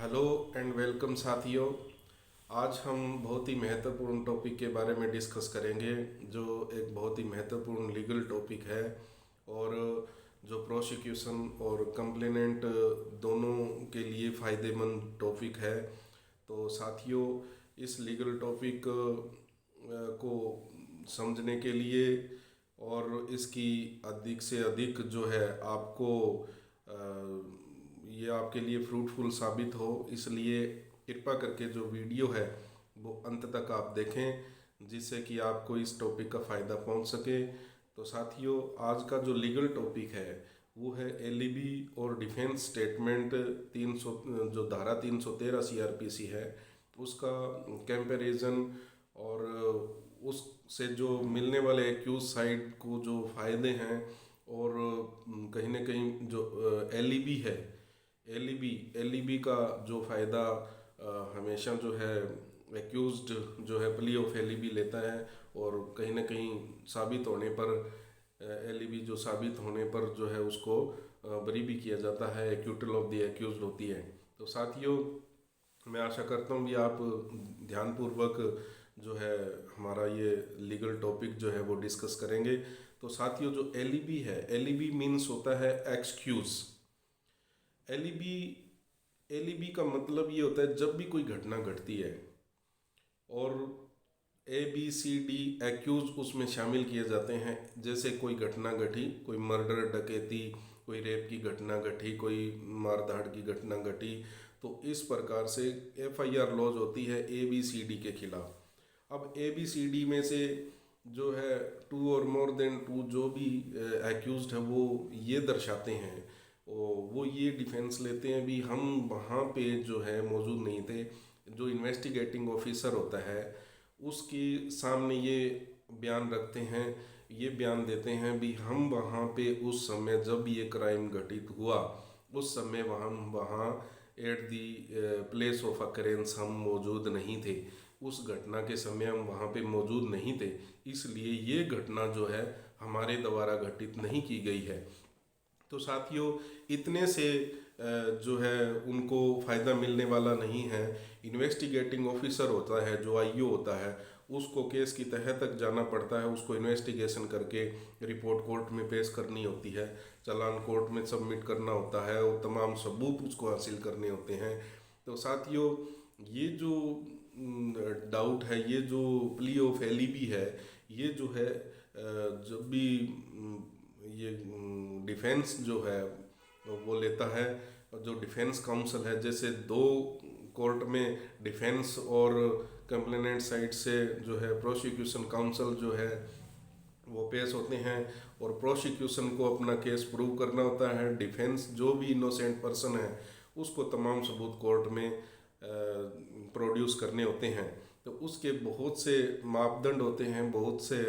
Hello and welcome साथियों। आज हम बहुत ही महत्वपूर्ण टॉपिक के बारे में डिस्कस करेंगे, जो एक बहुत ही महत्वपूर्ण लीगल टॉपिक है और जो प्रोसिक्यूशन और कंप्लेनेंट दोनों के लिए फ़ायदेमंद टॉपिक है। तो साथियों, इस लीगल टॉपिक को समझने के लिए और इसकी अधिक से अधिक जो है आपको ये आपके लिए फ्रूटफुल साबित हो, इसलिए कृपा करके जो वीडियो है वो अंत तक आप देखें, जिससे कि आपको इस टॉपिक का फ़ायदा पहुंच सके। तो साथियों, आज का जो लीगल टॉपिक है वो है एलईबी और डिफेंस स्टेटमेंट 300, जो धारा 313 सीआरपीसी है उसका कंपैरिजन, और उससे जो मिलने वाले एक्यूज साइड को जो फ़ायदे हैं, और कहीं ना कहीं जो एलईबी है, एलईबी का जो फ़ायदा हमेशा जो है एक्यूज्ड जो है प्ली ऑफ एलईबी लेता है, और कहीं ना कहीं साबित होने पर एलईबी जो साबित होने पर जो है उसको बरी भी किया जाता है, एक्यूटल ऑफ द एक्यूज्ड होती है। तो साथियों, मैं आशा करता हूँ कि आप ध्यानपूर्वक जो है हमारा ये लीगल टॉपिक जो है वो डिस्कस करेंगे। तो साथियों, जो एलईबी है, एलईबी मीन्स होता है एक्सक्यूज। एलईबी एलईबी का मतलब ये होता है जब भी कोई घटना घटती है और ABCD एक्यूज उसमें शामिल किए जाते हैं। जैसे कोई घटना घटी, कोई मर्डर, डकैती, कोई रेप की घटना घटी, कोई मारधाड़ की घटना घटी, तो इस प्रकार से FIR लॉज होती है ABCD के खिलाफ। अब ABCD में से जो है टू और मोर देन टू जो भी एक्यूज्ड है वो ये दर्शाते हैं, वो ये डिफेंस लेते हैं भी हम वहाँ पे जो है मौजूद नहीं थे। जो इन्वेस्टिगेटिंग ऑफिसर होता है उसके सामने ये बयान रखते हैं, ये बयान देते हैं भी हम वहाँ पे उस समय जब ये क्राइम घटित हुआ उस समय वहाँ at the place of occurrence हम मौजूद नहीं थे, उस घटना के समय हम वहाँ पे मौजूद नहीं थे, इसलिए ये घटना जो है हमारे द्वारा घटित नहीं की गई है। तो साथियों, इतने से जो है उनको फ़ायदा मिलने वाला नहीं है। इन्वेस्टिगेटिंग ऑफिसर होता है, जो IO होता है, उसको केस की तह तक जाना पड़ता है, उसको इन्वेस्टिगेशन करके रिपोर्ट कोर्ट में पेश करनी होती है, चालान कोर्ट में सबमिट करना होता है और तमाम सबूत उसको हासिल करने होते हैं। तो साथियों, ये जो डाउट है, ये जो प्ली ऑफ एलईबी है, ये जो है जब भी ये डिफेंस जो है वो लेता है, जो डिफेंस काउंसिल है, जैसे दो कोर्ट में डिफेंस और कंप्लेनेंट साइड से जो है प्रोसिक्यूशन काउंसिल जो है वो पेश होते हैं, और प्रोसिक्यूशन को अपना केस प्रूव करना होता है। डिफेंस जो भी इनोसेंट पर्सन है उसको तमाम सबूत कोर्ट में प्रोड्यूस करने होते हैं। तो उसके बहुत से मापदंड होते हैं, बहुत से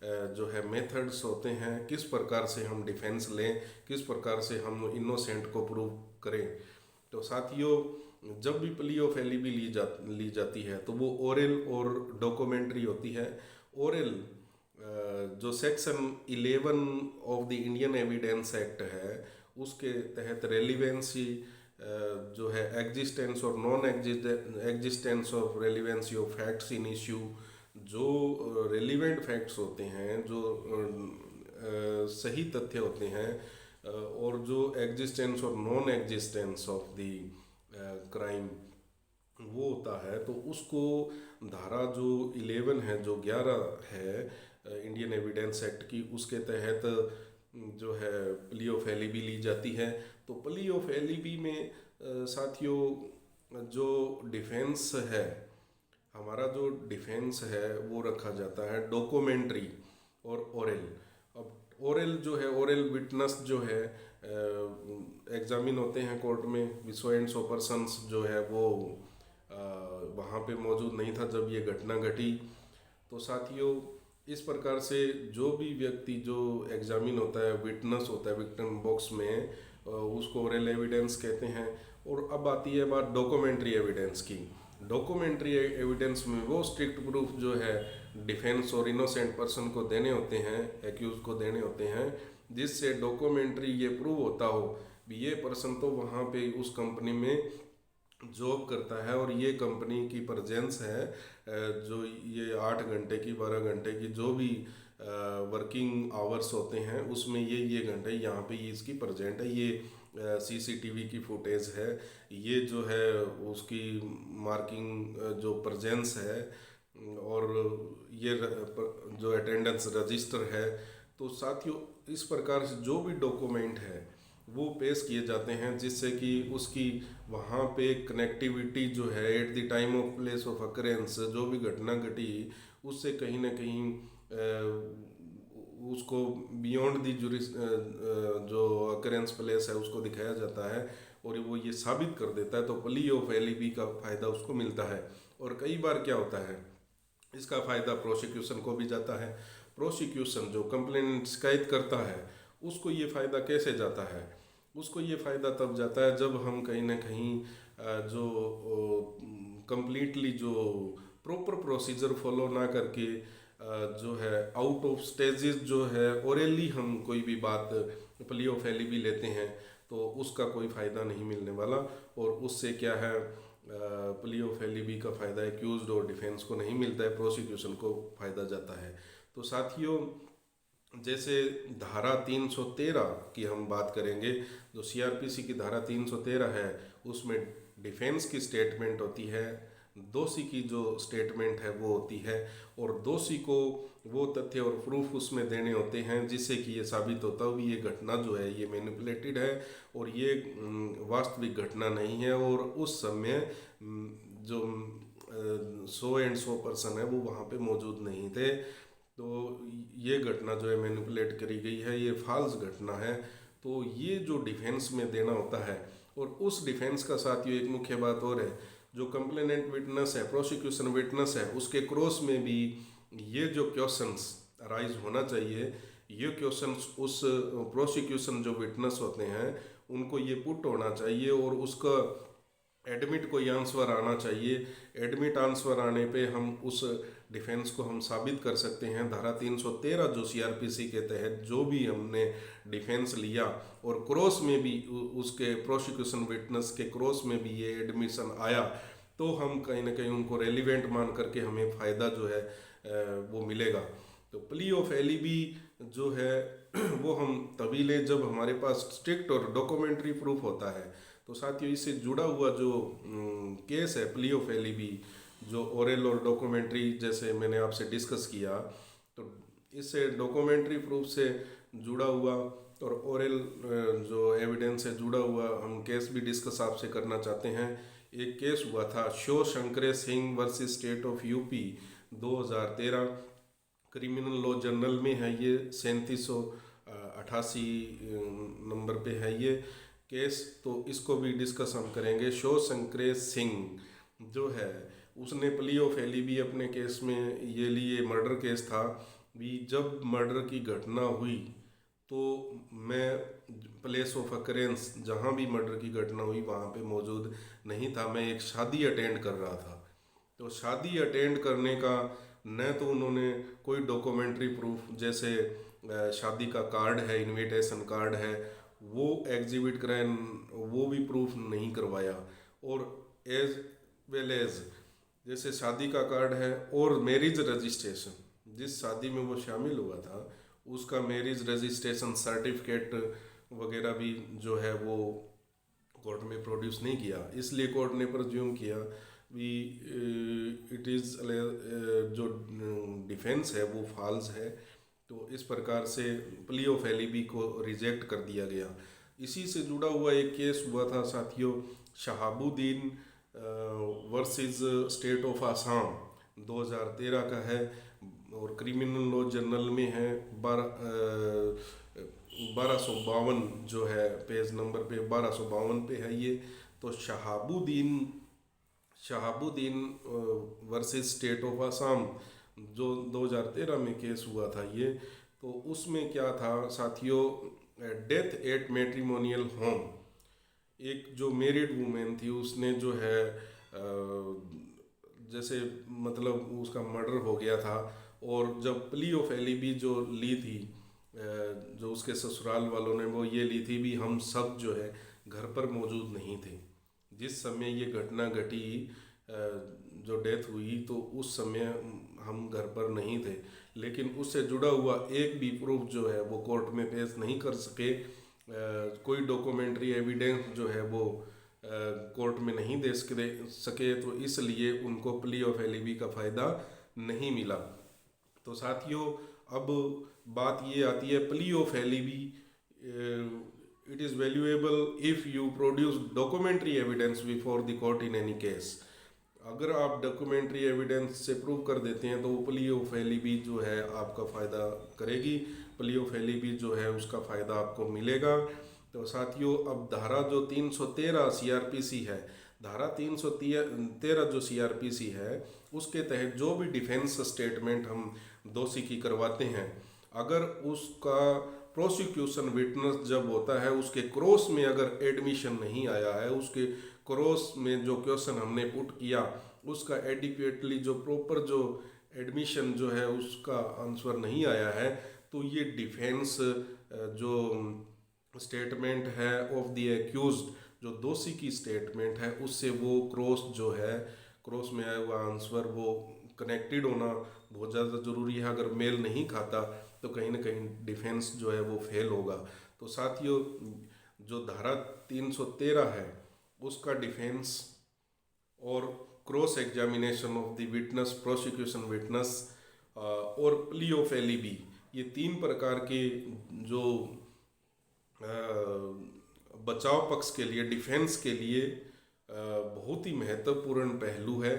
जो है मेथड्स होते हैं, किस प्रकार से हम डिफेंस लें, किस प्रकार से हम इनोसेंट को प्रूव करें। तो साथियों, जब भी प्ली ऑफ एलईबी ली जाती है तो वो ओरल और डॉक्यूमेंट्री होती है। ओरल जो section 11 of the Indian evidence act है उसके तहत रेलिवेंसी जो है एग्जिस्टेंस और non existence of relevancy of facts in issue, जो रेलिवेंट फैक्ट्स होते हैं, जो सही तथ्य होते हैं, और जो एग्जिस्टेंस और non existence of the crime वो होता है, तो उसको धारा जो 11 है, जो 11 है इंडियन एविडेंस एक्ट की, उसके तहत जो है प्ली ऑफ एलईबी ली जाती है। तो प्ली ऑफ एलईबी में साथियों जो डिफेंस है, हमारा जो डिफेंस है वो रखा जाता है डॉक्यूमेंट्री और ओरल। अब ओरल जो है, ओरल विटनेस जो है एग्जामिन होते हैं कोर्ट में, विसोएंट्स ऑफ पर्सन्स जो है वो वहाँ पे मौजूद नहीं था जब ये घटना घटी। तो साथियों, इस प्रकार से जो भी व्यक्ति जो एग्जामिन होता है, विटनेस होता है विक्टिम बॉक्स में, उसको ओरल एविडेंस कहते हैं। और अब आती है बात डॉक्यूमेंट्री एविडेंस की। डॉक्यूमेंट्री एविडेंस में वो स्ट्रिक्ट प्रूफ जो है डिफेंस और इनोसेंट पर्सन को देने होते हैं, एक्यूज को देने होते हैं, जिससे डॉक्यूमेंट्री ये प्रूव होता हो भी ये पर्सन तो वहाँ पे उस कंपनी में जॉब करता है और ये कंपनी की प्रेजेंस है, जो ये 8 घंटे की 12 घंटे की जो भी वर्किंग आवर्स होते हैं उसमें ये घंटे यहाँ पे ये इसकी प्रेजेंट है। ये सीसीटीवी की फुटेज है, ये जो है उसकी मार्किंग जो प्रेजेंस है, और ये जो अटेंडेंस रजिस्टर है। तो साथियों इस प्रकार से जो भी डॉक्यूमेंट है वो पेश किए जाते हैं, जिससे कि उसकी वहाँ पे कनेक्टिविटी जो है at the time of place of occurrence, जो भी घटना घटी उससे कहीं ना कहीं उसको बियॉन्ड दी जुरिस जो अकरेंस प्लेस है उसको दिखाया जाता है, और वो ये साबित कर देता है। तो प्ली ऑफ एलिबी का फ़ायदा उसको मिलता है। और कई बार क्या होता है, इसका फ़ायदा प्रोसिक्यूशन को भी जाता है। प्रोसिक्यूशन जो कंप्लेंट शिकायत करता है उसको ये फ़ायदा कैसे जाता है, उसको ये फ़ायदा तब जाता है जब हम कहीं ना कहीं जो कंप्लीटली जो प्रॉपर प्रोसीजर फॉलो ना करके जो है आउट ऑफ स्टेजेस जो है ओरली हम कोई भी बात प्ली ऑफ एलिबी लेते हैं तो उसका कोई फ़ायदा नहीं मिलने वाला। और उससे क्या है, प्ली ऑफ एलिबी का फ़ायदा एक्यूज्ड और डिफेंस को नहीं मिलता है, प्रोसिक्यूशन को फ़ायदा जाता है। तो साथियों जैसे धारा 313 की हम बात करेंगे, जो सीआरपीसी की धारा 313 है उसमें डिफेंस की स्टेटमेंट होती है, दोषी की जो स्टेटमेंट है वो होती है, और दोषी को वो तथ्य और प्रूफ उसमें देने होते हैं जिससे कि ये साबित होता हो कि ये घटना जो है ये मैनिपुलेटेड है और ये वास्तविक घटना नहीं है, और उस समय जो 100% है वो वहाँ पे मौजूद नहीं थे। तो ये घटना जो है मैनिपुलेट करी गई है, ये फॉल्स घटना है। तो ये जो डिफेंस में देना होता है, और उस डिफेंस का साथियों एक मुख्य बात और है, जो कंप्लेनेंट विटनेस है, प्रोसिक्यूशन विटनेस है, उसके क्रॉस में भी ये जो क्वेश्चंस अराइज होना चाहिए, ये क्वेश्चंस उस प्रोसिक्यूशन जो विटनेस होते हैं उनको ये पुट होना चाहिए, और उसका एडमिट कोई आंसर आना चाहिए। एडमिट आंसर आने पे हम उस डिफेंस को हम साबित कर सकते हैं। धारा 313 जो सीआरपीसी के तहत जो भी हमने डिफेंस लिया और क्रॉस में भी उसके प्रोसिक्यूशन विटनेस के क्रॉस में भी ये एडमिशन आया, तो हम कहीं ना कहीं उनको रेलिवेंट मान करके हमें फ़ायदा जो है वो मिलेगा। तो प्ली ऑफ एलिबी जो है वो हम तभी ले जब हमारे पास स्ट्रिक्ट और डॉक्यूमेंट्री प्रूफ होता है। तो साथियों इससे जुड़ा हुआ जो केस है प्ली ऑफ एलिबी, जो ओरल और डॉक्यूमेंट्री जैसे मैंने आपसे डिस्कस किया, तो इससे डॉक्यूमेंट्री प्रूफ से जुड़ा हुआ और ओरल जो एविडेंस से जुड़ा हुआ हम केस भी डिस्कस आपसे करना चाहते हैं। एक केस हुआ था शो शंकरे Singh versus state of UP 2013, criminal law journal में है ये, 3788 नंबर पे है ये केस। तो इसको भी डिस्कस हम करेंगे। शो शंकरे सिंह जो है उसने प्ली ऑफ एलिबी अपने केस में ये लिए, मर्डर केस था भी। जब मर्डर की घटना हुई तो मैं प्लेस ऑफ अकरेंस जहाँ भी मर्डर की घटना हुई वहाँ पे मौजूद नहीं था, मैं एक शादी अटेंड कर रहा था। तो शादी अटेंड करने का न तो उन्होंने कोई डॉक्यूमेंट्री प्रूफ जैसे शादी का कार्ड है, इनविटेशन कार्ड है, वो एग्जिबिट कराए, वो भी प्रूफ नहीं करवाया। और एज वेल एज जैसे शादी का कार्ड है और मैरिज रजिस्ट्रेशन, जिस शादी में वो शामिल हुआ था उसका मैरिज रजिस्ट्रेशन सर्टिफिकेट वगैरह भी जो है वो कोर्ट में प्रोड्यूस नहीं किया। इसलिए कोर्ट ने प्रज्यूम किया भी इट इज़ जो डिफेंस है वो फॉल्स है। तो इस प्रकार से प्ली ऑफ एलिबी को रिजेक्ट कर दिया गया। इसी से जुड़ा हुआ एक केस हुआ था साथियों, Shahabuddin versus state of Assam 2013 का है, और क्रिमिनल लॉ जर्नल में है 1252 जो है, पेज नंबर पे 1252 पे है ये। तो Shahabuddin versus state of Assam जो 2013 में केस हुआ था ये। तो उसमें क्या था साथियों, डेथ एट मैट्रिमोनियल होम, एक जो मैरिड वूमेन थी उसने जो है जैसे मतलब उसका मर्डर हो गया था, और जब प्ली ऑफ एलिबी जो ली थी, जो उसके ससुराल वालों ने वो ये ली थी भी हम सब जो है घर पर मौजूद नहीं थे जिस समय ये घटना घटी, जो डेथ हुई, तो उस समय हम घर पर नहीं थे, लेकिन उससे जुड़ा हुआ एक भी प्रूफ जो है वो कोर्ट में पेश नहीं कर सके। कोई डॉक्यूमेंट्री एविडेंस जो है वो कोर्ट में नहीं दे सके, तो इसलिए उनको प्ली ऑफ एलिबी का फ़ायदा नहीं मिला। तो साथियों, अब बात ये आती है plea of alibi. It is valuable if you produce documentary evidence before the court in any case. अगर आप डॉक्यूमेंट्री एविडेंस से प्रूव कर देते हैं तो वो प्ली ऑफ एलिबी जो है आपका फ़ायदा करेगी, प्ली ऑफ एलिबी जो है उसका फ़ायदा आपको मिलेगा। तो साथियों, अब धारा जो 313 सीआरपीसी है, धारा 313 जो सीआरपीसी है, उसके तहत जो भी डिफेंस स्टेटमेंट हम दोषी की करवाते हैं, अगर उसका प्रोसिक्यूशन विटनेस जब होता है उसके क्रॉस में अगर एडमिशन नहीं आया है, उसके क्रॉस में जो क्वेश्चन हमने पुट किया उसका एडिक्वेटली जो प्रॉपर जो एडमिशन जो है उसका आंसर नहीं आया है, तो ये डिफेंस जो स्टेटमेंट है ऑफ द एक्यूज्ड, जो दोषी की स्टेटमेंट है, उससे वो क्रॉस जो है, क्रॉस में आया हुआ आंसर वो कनेक्टेड होना बहुत ज़्यादा ज़रूरी है। अगर मेल नहीं खाता तो कहीं ना कहीं डिफेंस जो है वो फेल होगा। तो साथियों, जो धारा 313 है उसका डिफेंस और cross examination of the witness, prosecution witness और प्ली ऑफ एलिबी, ये 3 प्रकार के जो बचाव पक्ष के लिए, डिफेंस के लिए बहुत ही महत्वपूर्ण पहलू है,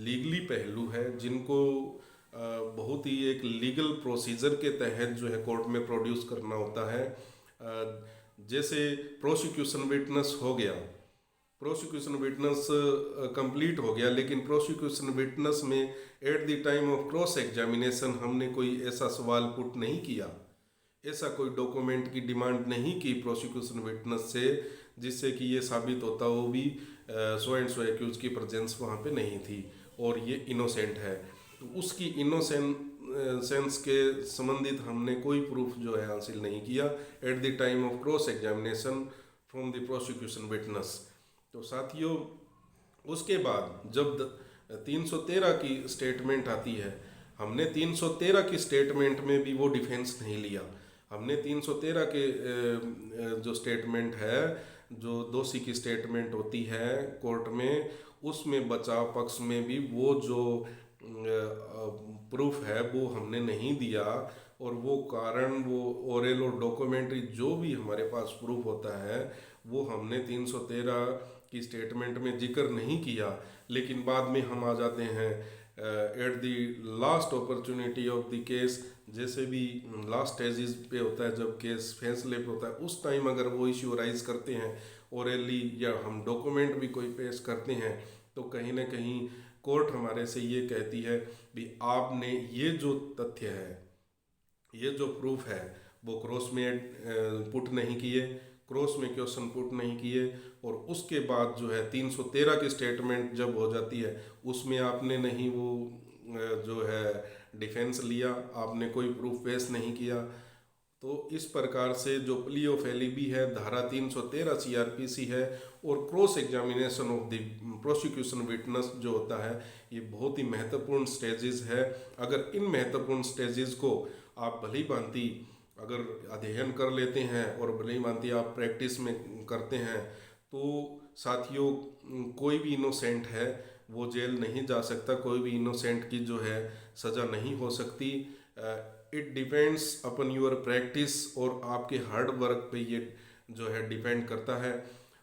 लीगली पहलू है, जिनको बहुत ही एक लीगल प्रोसीजर के तहत जो है कोर्ट में प्रोड्यूस करना होता है। जैसे प्रोसिक्यूशन विटनेस हो गया, प्रोसिक्यूशन विटनेस कंप्लीट हो गया, लेकिन प्रोसिक्यूशन विटनेस में at the time of cross examination हमने कोई ऐसा सवाल पुट नहीं किया, ऐसा कोई डॉक्यूमेंट की डिमांड नहीं की प्रोसिक्यूशन विटनेस से जिससे कि ये साबित होता हो भी सो एंड सो एक्यूज की प्रेजेंस वहाँ पे नहीं थी और ये इनोसेंट है। तो उसकी इनोसेंस के संबंधित हमने कोई प्रूफ जो है हासिल नहीं किया at the time of cross examination from the prosecution witness. तो साथियों, उसके बाद जब 313 की स्टेटमेंट आती है, हमने 313 की स्टेटमेंट में भी वो डिफेंस नहीं लिया। हमने 313 के जो स्टेटमेंट है, जो दोषी की स्टेटमेंट होती है कोर्ट में, उसमें बचाव पक्ष में भी वो जो प्रूफ है वो हमने नहीं दिया, और वो कारण, वो ओरल और डॉक्यूमेंट्री जो भी हमारे पास प्रूफ होता है वो हमने 313 की स्टेटमेंट में जिक्र नहीं किया। लेकिन बाद में हम आ जाते हैं at the last opportunity of the case, जैसे भी लास्ट स्टेजेस पे होता है, जब केस फैसले पे होता है, उस टाइम अगर वो इश्यू राइज करते हैं ओरली या हम डॉक्यूमेंट भी कोई पेश करते हैं, तो कहीं ना कहीं कोर्ट हमारे से ये कहती है भी आपने ये जो तथ्य है, ये जो प्रूफ है, वो क्रॉस में पुट नहीं किए, क्रॉस में क्वेश्चन पुट नहीं किए, और उसके बाद जो है 313 की स्टेटमेंट जब हो जाती है उसमें आपने नहीं वो जो है डिफेंस लिया, आपने कोई प्रूफ पेश नहीं किया। तो इस प्रकार से जो प्ली ऑफ एलिबी है, धारा 313 सीआरपीसी है, और cross examination of the prosecution witness जो होता है, ये बहुत ही महत्वपूर्ण स्टेजेस है। अगर इन महत्वपूर्ण स्टेजेस को आप भली भांति अगर अध्ययन कर लेते हैं और भली भांति आप प्रैक्टिस में करते हैं, तो साथियों कोई भी इनोसेंट है वो जेल नहीं जा सकता, कोई भी इनोसेंट की जो है सज़ा नहीं हो सकती। It depends upon your practice, और आपके हार्ड वर्क पे ये जो है डिपेंड करता है।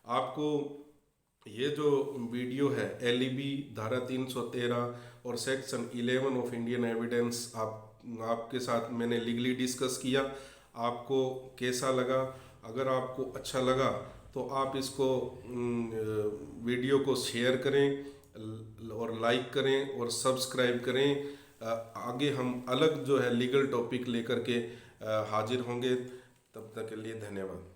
आपको ये जो वीडियो है एलईबी धारा 313 और सेक्शन 11 ऑफ इंडियन एविडेंस आपके साथ मैंने लीगली डिस्कस किया, आपको कैसा लगा? अगर आपको अच्छा लगा तो आप इसको वीडियो को शेयर करें और लाइक करें और सब्सक्राइब करें। आगे हम अलग जो है लीगल टॉपिक लेकर के हाजिर होंगे। तब तक के लिए धन्यवाद।